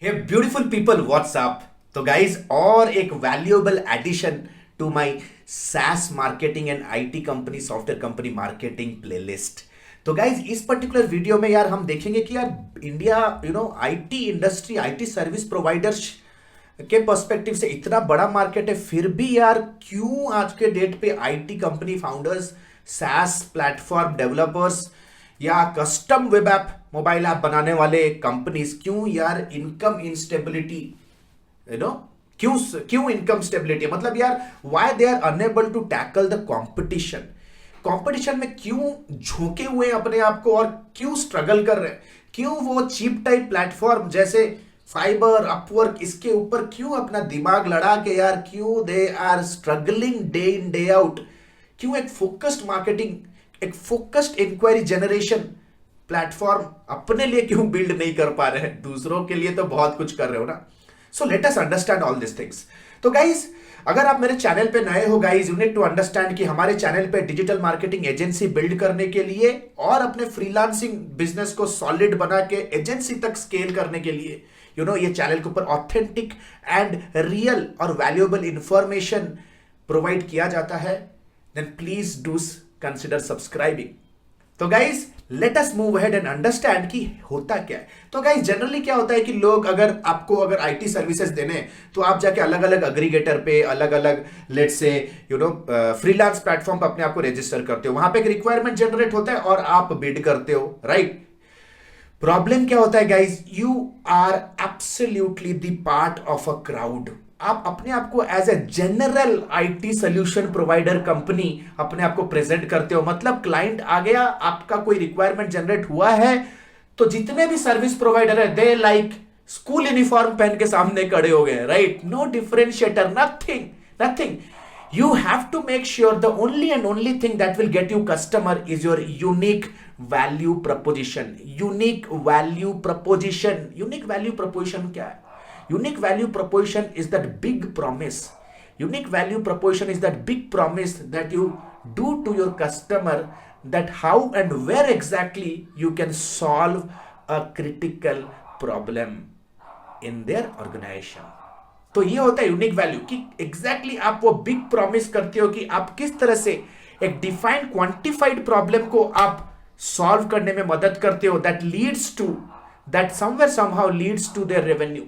हे beautiful people what's up. तो guys और एक valuable addition to my SaaS marketing and IT company software company marketing playlist. तो guys इस particular video में यार हम देखेंगे कि यार India IT industry IT service providers के पर्सपेक्टिव से इतना बड़ा मार्केट है, फिर भी यार क्यों आज के डेट पे IT company founders, SaaS platform developers या custom web app mobile app बनाने वाले कंपनीज क्यों यार इनकम इंस्टेबिलिटी, यू नो क्यों क्यों इनकम स्टेबिलिटी, मतलब यार why they are unable to tackle the competition. Competition में क्यों झोंके हुए हैं अपने आप को और क्यों स्ट्रगल कर रहे हैं, क्यों वो चीप टाइप प्लेटफॉर्म जैसे फाइबर अपवर्क इसके ऊपर क्यों अपना दिमाग लड़ा के यार क्यों they are struggling day in day out, क्यों एक फोकस्ड मार्केटिंग, एक फोकस्ड इंक्वायरी जनरेशन प्लेटफॉर्म अपने लिए क्यों बिल्ड नहीं कर पा रहे हैं, दूसरों के लिए तो बहुत कुछ कर रहे हो ना। So let us understand all this things. तो गाइज अगर आप मेरे चैनल पे नए हो guys, you need to understand कि हमारे चैनल पे डिजिटल मार्केटिंग एजेंसी बिल्ड करने के लिए और अपने फ्रीलांसिंग बिजनेस को सॉलिड बना के एजेंसी तक स्केल करने के लिए ये चैनल के ऊपर ऑथेंटिक एंड रियल और वैल्यूएबल इंफॉर्मेशन प्रोवाइड किया जाता है। Then please do consider subscribing. तो guys let us move ahead and understand कि होता क्या है। तो गाइज जनरली क्या होता है कि लोग अगर आईटी सर्विसेज देने हैं, तो आप जाके अलग अलग अग्रीगेटर पे अलग अलग लेट से फ्रीलांस प्लेटफॉर्म पे अपने आप को रजिस्टर करते हो, वहां पे एक रिक्वायरमेंट जनरेट होता है और आप बिड करते हो, राइट। प्रॉब्लम क्या होता है guys, you are absolutely the part of a crowd. आप अपने आप को as a general IT solution provider company अपने आप को प्रेजेंट करते हो, मतलब क्लाइंट आ गया, आपका कोई रिक्वायरमेंट जनरेट हुआ है, तो जितने भी सर्विस प्रोवाइडर है दे लाइक स्कूल यूनिफॉर्म पहन के सामने खड़े हो गए, right. No differentiator, nothing, nothing. You have to make sure the only and only thing that will get you customer is your unique value proposition. Unique value proposition, unique value proposition क्या है? Unique value proposition is that big promise. Unique value proposition is that big promise that you do to your customer, that how and where exactly you can solve a critical problem in their organization. तो ये होता है unique value कि exactly आप वो big promise करते हो कि आप किस तरह से एक डिफाइंड क्वांटिफाइड प्रॉब्लम को आप सॉल्व करने में मदद करते हो, that leads to, that somewhere somehow leads to their revenue.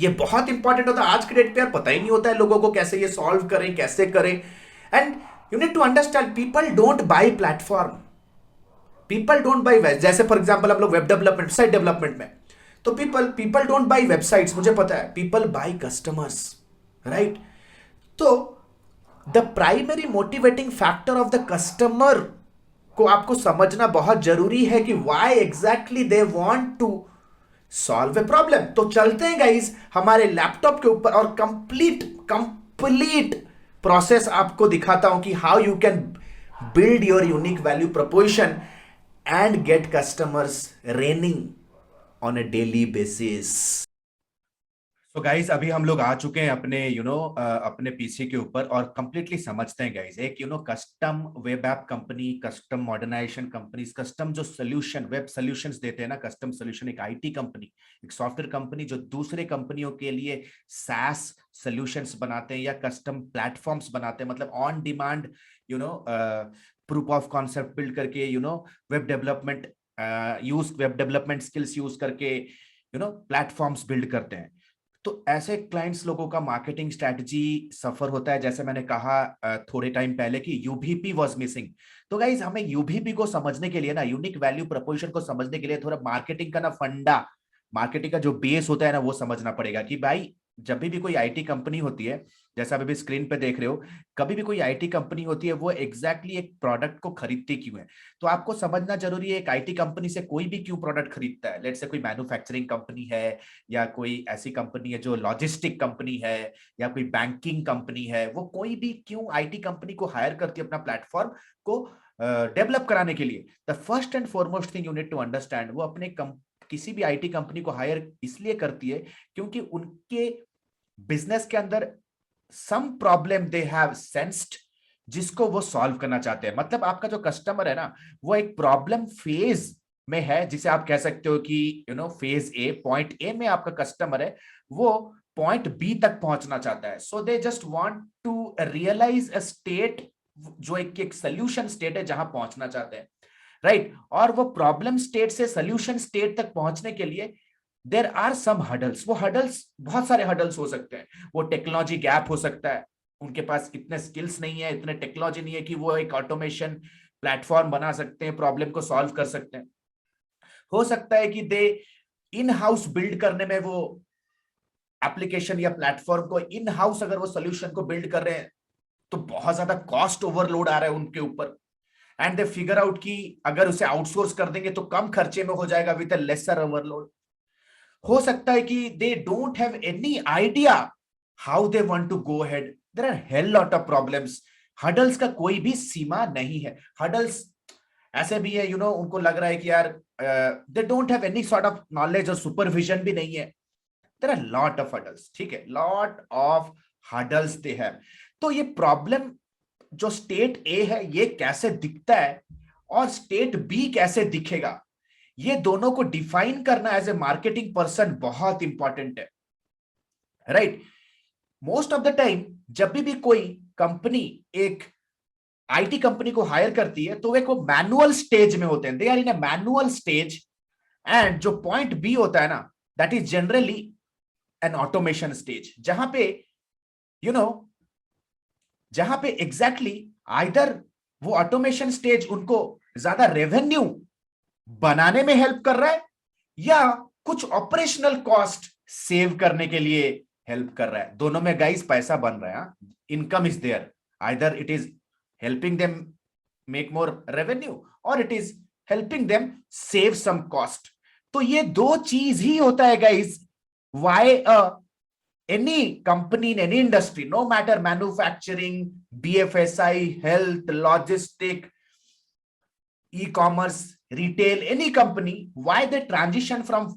ये बहुत इंपॉर्टेंट होता है आज के डेट पे, यार पता ही नहीं होता है लोगों को कैसे ये सॉल्व करें, कैसे करें। And you need to understand people don't buy platform, people don't buy, जैसे फॉर एग्जांपल हम लोग वेब डेवलपमेंट, साइट डेवलपमेंट में, तो people people don't buy websites, मुझे पता है, पीपल बाय कस्टमर्स, राइट। तो the primary motivating factor of the customer को आपको समझना बहुत जरूरी है कि why exactly they want to solve a problem. तो चलते हैं गाइस हमारे लैपटॉप के ऊपर और कंप्लीट कंप्लीट प्रोसेस आपको दिखाता हूं कि how you can build your unique value proposition and get customers reigning on a daily basis। तो गाइज अभी हम लोग आ चुके हैं अपने अपने पीसी के ऊपर और कंप्लीटली समझते हैं गाइज एक custom web app company, custom modernization companies, custom जो सोल्यूशन वेब सोल्यूशंस देते हैं ना, कस्टम सोल्यूशन एक आईटी कंपनी, एक सॉफ्टवेयर कंपनी जो दूसरे कंपनियों के लिए SaaS सोल्यूशंस बनाते हैं या कस्टम प्लेटफॉर्म्स बनाते हैं, मतलब on demand proof of concept build करके web development web development skills use करके प्लेटफॉर्म्स बिल्ड करते हैं। तो ऐसे क्लाइंट्स लोगों का मार्केटिंग स्ट्रेटजी सफर होता है, जैसे मैंने कहा थोड़े टाइम पहले कि यूबीपी वाज मिसिंग। तो गाइज हमें यूबीपी को समझने के लिए ना, यूनिक वैल्यू प्रोपोजिशन को समझने के लिए थोड़ा मार्केटिंग का ना फंडा, मार्केटिंग का जो बेस होता है ना वो समझना पड़ेगा कि भाई जब भी कोई आईटी कंपनी होती है, जैसा अभी भी स्क्रीन पे देख रहे हो, कभी भी कोई आईटी कंपनी होती है वो एग्जैक्टली एक प्रोडक्ट को खरीदती क्यों है। तो आपको समझना जरूरी है एक आईटी कंपनी से कोई भी क्यों प्रोडक्ट खरीदता है। लेट्स से कोई मैन्युफैक्चरिंग कंपनी है या कोई ऐसी कंपनी है जो लॉजिस्टिक कंपनी है या कोई बैंकिंग कंपनी है, वो कोई भी क्यों आईटी कंपनी को हायर करती है अपना प्लेटफॉर्म को डेवलप कराने के लिए। The first and foremost thing you need to understand, वो अपने किसी भी आईटी कंपनी को हायर इसलिए करती है क्योंकि उनके बिजनेस के अंदर some problem they have sensed जिसको वो सॉल्व करना चाहते हैं। मतलब आपका जो कस्टमर है ना, वो एक प्रॉब्लम फेज में है, जिसे आप कह सकते हो कि फेज ए, पॉइंट ए में आपका कस्टमर है, वो पॉइंट बी तक पहुंचना चाहता है। So they just want to realize a state, जो एक सोल्यूशन स्टेट है जहां पहुंचना चाहते हैं, राइट। और वो प्रॉब्लम स्टेट से सोल्यूशन स्टेट तक पहुंचने के लिए देर आर सम हडल्स। वो हडल्स, बहुत सारे हडल्स हो सकते हैं। वो टेक्नोलॉजी गैप हो सकता है, उनके पास इतने स्किल्स नहीं है, इतने टेक्नोलॉजी नहीं है कि वो एक ऑटोमेशन प्लेटफॉर्म बना सकते हैं, प्रॉब्लम को सॉल्व कर सकते हैं। हो सकता है कि दे इन हाउस बिल्ड करने में, वो एप्लीकेशन या प्लेटफॉर्म को इन हाउस अगर वो सोल्यूशन को बिल्ड कर रहे हैं, तो बहुत ज्यादा कॉस्ट ओवरलोड आ रहा है उनके ऊपर, एंड दे फिगर आउट कि अगर उसे आउटसोर्स कर देंगे तो कम खर्चे में हो जाएगा विद अ लेसर ओवरलोड। हो सकता है कि they don't have any idea how they want to go ahead. There are hell lot of problems. Hurdles का कोई भी सीमा नहीं है। हडल्स ऐसे भी है, उनको लग रहा है कि यार they don't have any sort of knowledge और सुपरविजन भी नहीं है। There are lot of hurdles, ठीक है, lot of hurdles they have. तो ये प्रॉब्लम जो स्टेट ए है ये कैसे दिखता है और स्टेट बी कैसे दिखेगा, ये दोनों को डिफाइन करना एज ए मार्केटिंग पर्सन बहुत इंपॉर्टेंट है, right. Most of the time जब भी कोई कंपनी एक आईटी कंपनी को हायर करती है, तो वे को मैनुअल स्टेज में होते हैं, they are in a manual stage. And जो पॉइंट बी होता है ना, that is generally an automation stage, जहां पे यू नो जहां पे एग्जैक्टली आइदर वो ऑटोमेशन स्टेज उनको ज्यादा रेवेन्यू बनाने में हेल्प कर रहा है, या कुछ ऑपरेशनल कॉस्ट सेव करने के लिए हेल्प कर रहा है। दोनों में गाइस पैसा बन रहा है, income is there, either it is helping them make more revenue और it is helping them save some cost. तो ये दो चीज ही होता है guys, why any company in any industry, no matter manufacturing, BFSI, health, logistic, e-commerce, retail, any company, why they transition from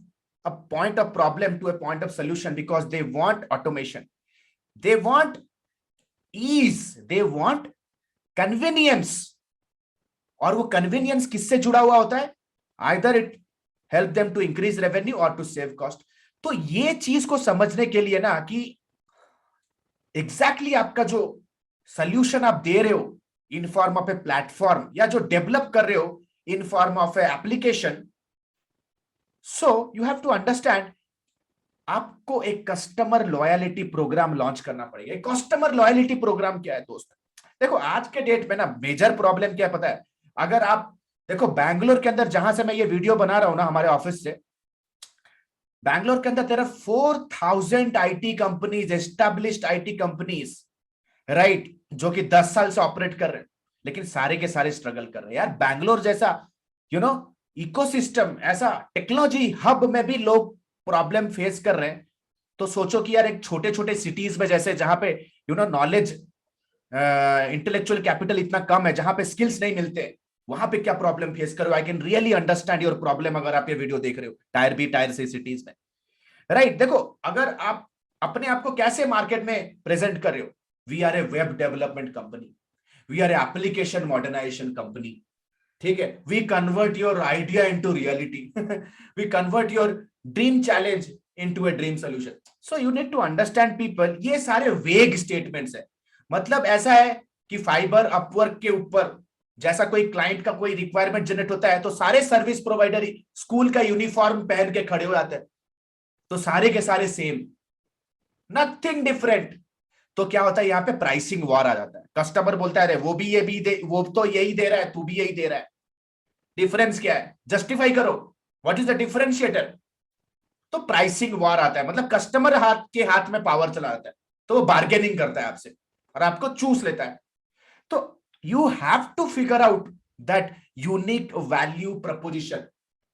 a point of problem to a point of solution? Because they want automation, they want ease, they want convenience। और वो convenience किससे जुड़ा हुआ होता है? Either it help them to increase revenue or to save cost। तो ये चीज को समझने के लिए ना कि एग्जैक्टली आपका जो सोल्यूशन आप दे रहे हो in form of a platform, या जो डेवलप कर रहे हो in form of a application, so you have to understand, आपको एक कस्टमर लॉयलिटी प्रोग्राम लॉन्च करना पड़ेगा। कस्टमर लॉयलिटी प्रोग्राम क्या है दोस्त? देखो आज के डेट में ना मेजर प्रॉब्लम क्या है पता है? अगर आप देखो बैंगलोर के अंदर, जहां से मैं ये वीडियो बना रहा हूं ना, हमारे ऑफिस से, बैंगलोर के अंदर तेरा 4000 IT companies, established IT companies, right, जो कि 10 साल से ऑपरेट कर रहे हैं, लेकिन सारे के सारे स्ट्रगल कर रहे हैं यार। बैंगलोर जैसा इकोसिस्टम, ऐसा टेक्नोलॉजी हब में भी लोग प्रॉब्लम फेस कर रहे हैं। तो सोचो कि यार एक छोटे छोटे सिटीज में, जैसे जहां पे नॉलेज, इंटेलेक्चुअल कैपिटल इतना कम है, जहां पे स्किल्स नहीं मिलते, वहां पे क्या प्रॉब्लम फेस कर रहे हो। I can really understand your problem अगर आप ये वीडियो देख रहे हो टायर बी, टायर सी सिटीज में, राइट। देखो अगर आप अपने आप को कैसे मार्केट में प्रेजेंट कर रहे हो, we are a web development company, we are a application modernization company, ठीक है, we convert your idea into reality, we convert your dream challenge into a dream solution. So you need to understand people, ये सारे वेग statements है। मतलब ऐसा है कि फाइबर, अपवर्क के ऊपर जैसा कोई क्लाइंट का कोई रिक्वायरमेंट जनरेट होता है, तो सारे सर्विस प्रोवाइडर स्कूल का यूनिफॉर्म पहन के खड़े हो जाते हैं, तो सारे के सारे सेम, नथिंग डिफरेंट। तो क्या होता है, यहाँ पे प्राइसिंग वॉर आ जाता है। कस्टमर बोलता है अरे वो भी ये भी दे, वो तो यही दे रहा है, तू भी यही दे रहा है, डिफरेंस क्या है, जस्टिफाई करो, व्हाट इज द डिफरेंशिएटर। तो प्राइसिंग वॉर आता है, मतलब कस्टमर हाथ में पावर चला जाता है, तो वो बार्गेनिंग करता है आपसे और आपको चूस लेता है। तो you have to figure out that unique value proposition,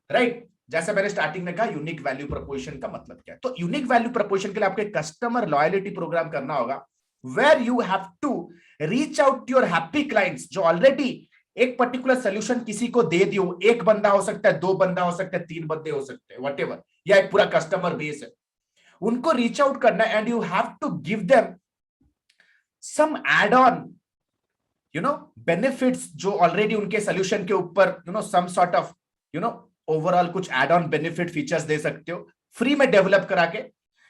right. जैसे मैंने स्टार्टिंग में कहा यूनिक वैल्यू प्रपोजिशन का मतलब क्या है, तो यूनिक वैल्यू प्रपोजिशन के लिए आपको कस्टमर लॉयलिटी प्रोग्राम करना होगा, where you have to reach out to your happy clients, जो ऑलरेडी एक पर्टिकुलर सोल्यूशन किसी को दे दियो। एक बंदा हो सकता है, 2 बंदा हो सकता है, 3 बंदे हो सकते हैं, व्हाटएवर, या एक पूरा कस्टमर बेस है, उनको रीच आउट करना, and you have to give them some add on benefits, जो ऑलरेडी उनके सोल्यूशन के ऊपर सम सॉर्ट ऑफ ओवरऑल कुछ एड ऑन बेनिफिट फीचर्स दे सकते हो फ्री में डेवलप करा के,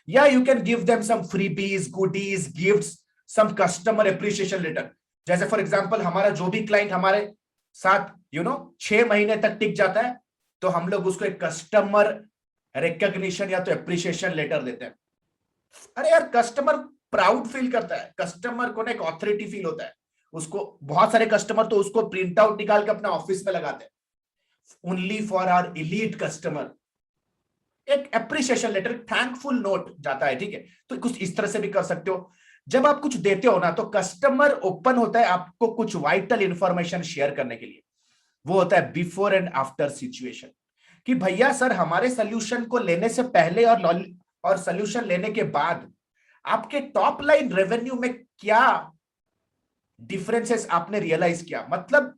या you can give them some freebies, goodies, gifts, some customer appreciation letter. जैसे फॉर एग्जांपल हमारा जो भी क्लाइंट हमारे साथ 6 महीने तक टिक जाता है, तो हम लोग उसको एक कस्टमर रिकॉग्निशन या तो एप्रिसिएशन लेटर देते हैं। अरे यार, कस्टमर प्राउड फील करता है, कस्टमर को ना एक ऑथोरिटी फील होता है। उसको बहुत सारे कस्टमर तो उसको प्रिंट आउट निकाल के अपने ऑफिस में लगाते हैं। Only for our elite customer एक एप्रिसिएशन लेटर, थैंकफुल नोट जाता है, ठीक है। तो कुछ इस तरह से भी कर सकते हो। जब आप कुछ देते हो ना, तो कस्टमर ओपन होता है आपको कुछ वाइटल इंफॉर्मेशन शेयर करने के लिए। वो होता है बिफोर एंड आफ्टर सिचुएशन, कि भैया सर हमारे सोल्यूशन को लेने से पहले और सोल्यूशन लेने के बाद आपके टॉप लाइन रेवेन्यू में क्या डिफरेंसेस आपने रियलाइज किया। मतलब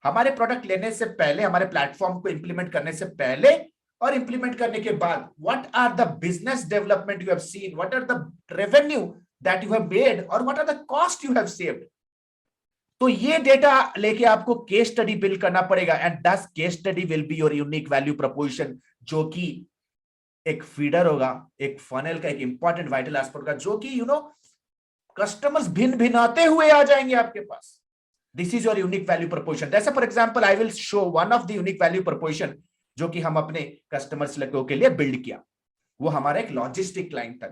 हमारे प्रोडक्ट लेने से पहले, हमारे प्लेटफॉर्म को इंप्लीमेंट करने से पहले और इंप्लीमेंट करने के बाद, what are the business development you have seen, what are the revenue that you have made, और what are the cost you have saved. तो ये डेटा लेके आपको केस स्टडी बिल्ड करना पड़ेगा, and that case study will be your unique value proposition, जो कि एक फीडर होगा, एक फनल का एक इंपॉर्टेंट वाइटल एस्पेक्ट का, जो कि कस्टमर्स भिन्न भिन्नाते हुए आ जाएंगे आपके पास। This is your unique value proposition. जैसे for example I will show one of the unique value proposition जो कि हम अपने कस्टमर्स के लिए बिल्ड किया। वो हमारा एक लॉजिस्टिक क्लाइंट था,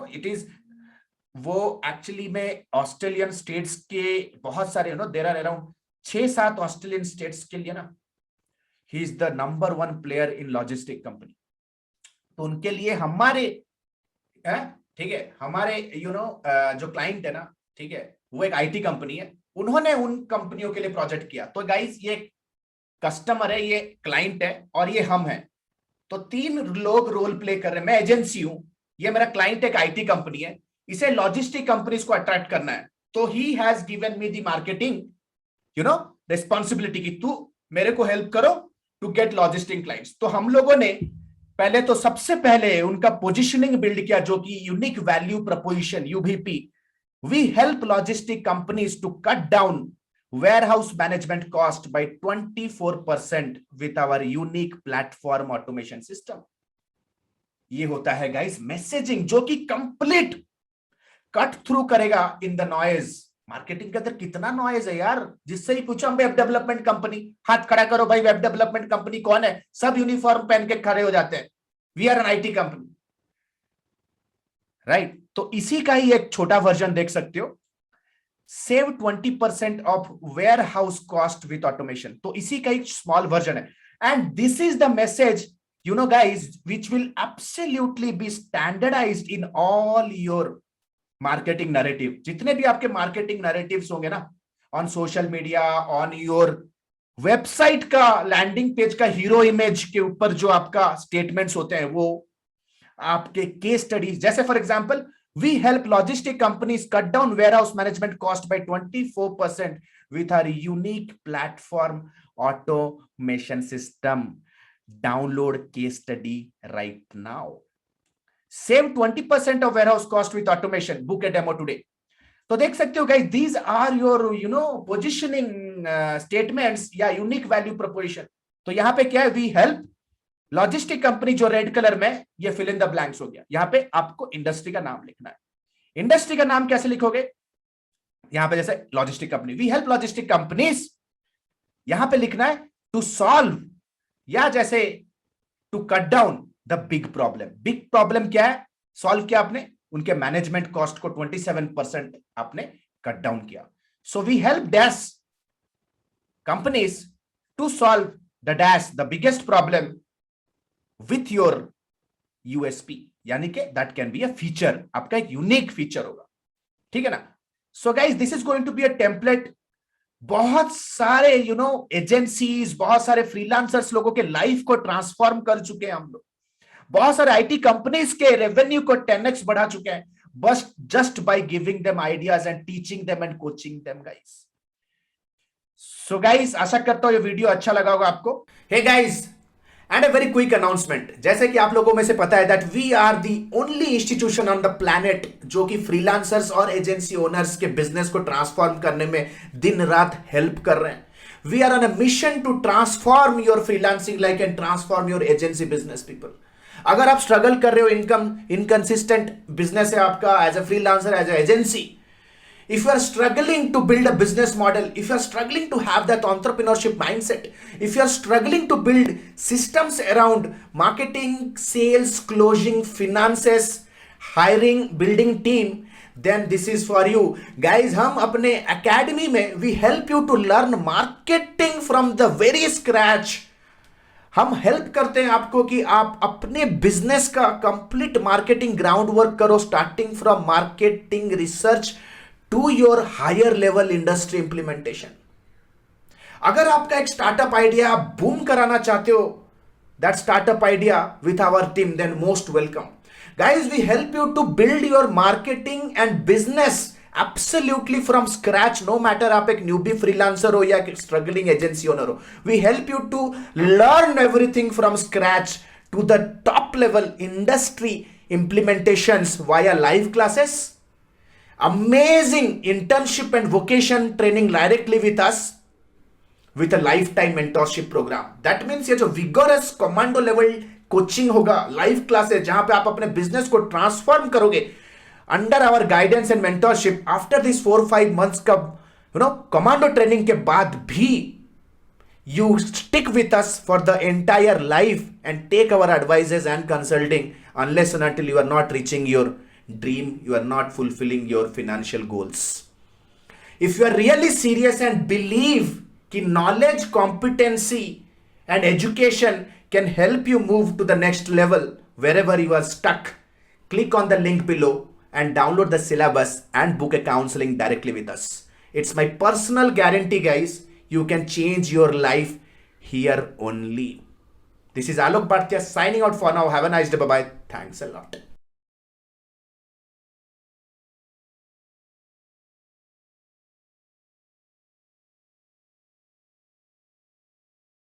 इट इज वो एक्चुअली में ऑस्ट्रेलियन स्टेट्स के बहुत सारे there are around 6-7 Australian states के लिए ना, he is the number 1 player in logistic company. तो उनके लिए हमारे ठीक है, हमारे जो क्लाइंट है ना, ठीक है, वो एक आईटी कंपनी है, उन्होंने उन कंपनियों के लिए प्रोजेक्ट किया। तो गाइस, ये कस्टमर है, ये क्लाइंट है, और ये हम हैं। तो 3 लोग रोल प्ले कर रहे हैं। मैं एजेंसी हूं, ये मेरा क्लाइंट एक आईटी कंपनी है, इसे लॉजिस्टिक कंपनीज को अट्रैक्ट करना है। तो he has given me the marketing responsibility की तू मेरे को हेल्प करो टू गेट लॉजिस्टिक क्लाइंट्स। तो हम लोगों ने पहले तो सबसे पहले उनका पोजिशनिंग बिल्ड किया, जो कि unique value proposition, UVP. We help logistic companies to cut down warehouse management cost by 24% with our unique platform automation system। ये होता है गाइस मैसेजिंग, जो कि कंप्लीट कट थ्रू करेगा इन द नॉइज। मार्केटिंग के अंदर कितना नॉइज है यार, जिससे ही पूछो हम वेब डेवलपमेंट कंपनी, हाथ खड़ा करो भाई, वेब डेवलपमेंट कंपनी कौन है, सब यूनिफॉर्म पहन के खड़े हो जाते हैं, we are an IT company, right. तो इसी का ही एक छोटा वर्जन देख सकते हो, save 20% off warehouse cost with automation. तो इसी का एक स्मॉल वर्जन है, and this is the message guys which will absolutely be standardized in all your marketing narrative. जितने भी आपके मार्केटिंग नैरेटिव्स होंगे ना, on social media, on your website का लैंडिंग पेज का हीरो इमेज के ऊपर जो आपका स्टेटमेंट्स होते हैं, वो आपके केस स्टडीज, जैसे for example we help logistic companies cut down warehouse management cost by 24% with our unique platform automation system. Download case study right now. Save 20% of warehouse cost with automation. Book a demo today. तो देख सकते हो guys, these are your positioning statements या unique value proposition। तो यहाँ पे क्या है, we help लॉजिस्टिक कंपनी, जो रेड कलर में ये फिल इन द ब्लैंक्स हो गया। यहां पे आपको इंडस्ट्री का नाम लिखना है। इंडस्ट्री का नाम कैसे लिखोगे, यहां पे जैसे logistic company, we help logistic companies, यहां पे लिखना है टू सॉल्व, या जैसे to cut down the big problem. Big problem क्या है, सॉल्व किया आपने, उनके मैनेजमेंट कॉस्ट को 27% आपने कट डाउन किया। So we help dash companies to solve the dash the biggest problem with your USP, यानी कि that can be a feature, आपका एक यूनिक फीचर होगा, ठीक है ना। So guys, this is going to be a template. बहुत सारे एजेंसीज, बहुत सारे फ्रीलांसर्स लोगों के लाइफ को ट्रांसफॉर्म कर चुके हैं हम लोग। बहुत सारे आईटी कंपनीज के रेवेन्यू को 10x बढ़ा चुके हैं, बस just by giving them ideas and teaching them and coaching them guys. So guys, आशा करता हूं ये वीडियो अच्छा लगा होगा आपको। Hey guys, and a very quick announcement, जैसे कि आप लोगों में से पता है that we are the only institution on the planet जो कि फ्रीलांसर्स और एजेंसी ओनर्स के बिजनेस को ट्रांसफॉर्म करने में दिन रात हेल्प कर रहे हैं। We are on a mission to transform your freelancing life and transform your agency business people. अगर आप स्ट्रगल कर रहे हो, इनकम इनकंसिस्टेंट बिजनेस है आपका as a freelancer, as a agency, if you are struggling to build a business model, if you are struggling to have that entrepreneurship mindset, if you are struggling to build systems around marketing, sales, closing, finances, hiring, building team, then this is for you guys. हम अपने academy में we help you to learn marketing from the very scratch. हम help करते हैं आपको कि आप अपने बिजनेस का कंप्लीट मार्केटिंग ग्राउंड वर्क करो, starting from marketing research to your higher level industry implementation. अगर आपका एक स्टार्टअप आइडिया आप बूम कराना चाहते हो, that startup idea with our team, then most welcome. Guys, we help you to build your marketing and business absolutely from scratch. No matter आप एक newbie freelancer हो या स्ट्रगलिंग एजेंसी ओनर हो, we help you to learn everything from scratch to the top level industry implementations via live classes, amazing internship and vocation training directly with us with a lifetime mentorship program. That means ये जो vigorous commando level coaching होगा, live classes जहां पे आप अपने business को transform करोगे under our guidance and mentorship. After these 4-5 months का commando training के बाद भी you stick with us for the entire life and take our advices and consulting unless and until you are not reaching your dream, you are not fulfilling your financial goals. If you are really serious and believe कि knowledge, competency and education can help you move to the next level wherever you are stuck, click on the link below and download the syllabus and book a counseling directly with us. It's my personal guarantee, guys. You can change your life here only. This is Alok Bhatia signing out for now. Have a nice day. Bye-bye. Thanks a lot.